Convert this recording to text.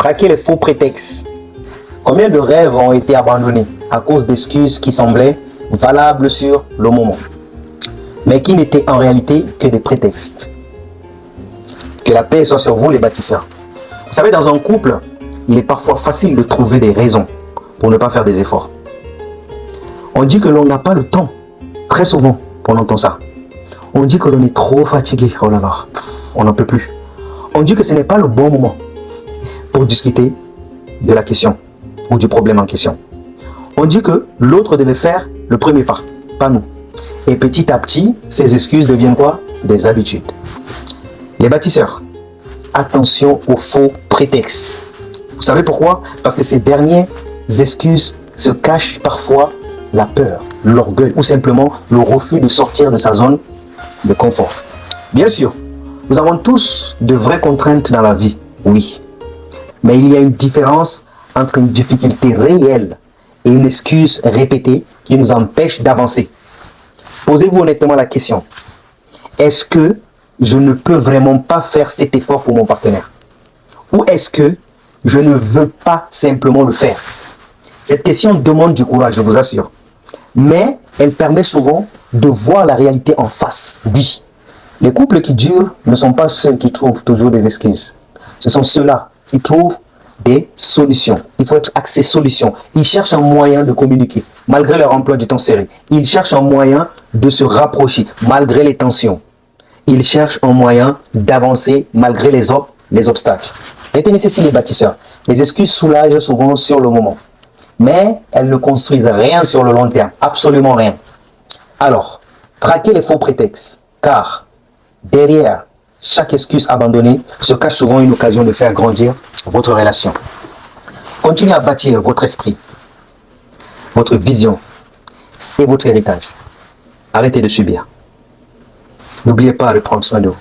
Traquer les faux prétextes. Combien de rêves ont été abandonnés à cause d'excuses qui semblaient valables sur le moment, mais qui n'étaient en réalité que des prétextes? Que la paix soit sur vous, les bâtisseurs. Vous savez, dans un couple, il est parfois facile de trouver des raisons pour ne pas faire des efforts. On dit que l'on n'a pas le temps. Très souvent, on entend ça. On dit que l'on est trop fatigué. Oh là là, on n'en peut plus. On dit que ce n'est pas le bon moment pour discuter de la question ou du problème en question. On dit que l'autre devait faire le premier pas, pas nous. Et petit à petit, ces excuses deviennent quoi? Des habitudes. Les bâtisseurs, attention aux faux prétextes. Vous savez pourquoi? Parce que ces dernières excuses se cachent parfois la peur, l'orgueil ou simplement le refus de sortir de sa zone de confort. Bien sûr, nous avons tous de vraies contraintes dans la vie, oui. Mais il y a une différence entre une difficulté réelle et une excuse répétée qui nous empêche d'avancer. Posez-vous honnêtement la question. Est-ce que je ne peux vraiment pas faire cet effort pour mon partenaire? Ou est-ce que je ne veux pas simplement le faire? Cette question demande du courage, je vous assure. Mais elle permet souvent de voir la réalité en face. Oui, les couples qui durent ne sont pas ceux qui trouvent toujours des excuses. Ce sont ceux-là qui trouvent des solutions. Il faut être axé solution. Ils cherchent un moyen de communiquer, malgré leur emploi du temps serré. Ils cherchent un moyen de se rapprocher, malgré les tensions. Ils cherchent un moyen d'avancer, malgré les obstacles. Retenez ceci, les bâtisseurs. Les excuses soulagent souvent sur le moment, mais elles ne construisent rien sur le long terme. Absolument rien. Alors, traquez les faux prétextes, car derrière chaque excuse abandonnée se cache souvent une occasion de faire grandir votre relation. Continuez à bâtir votre esprit, votre vision et votre héritage. Arrêtez de subir. N'oubliez pas de prendre soin de vous.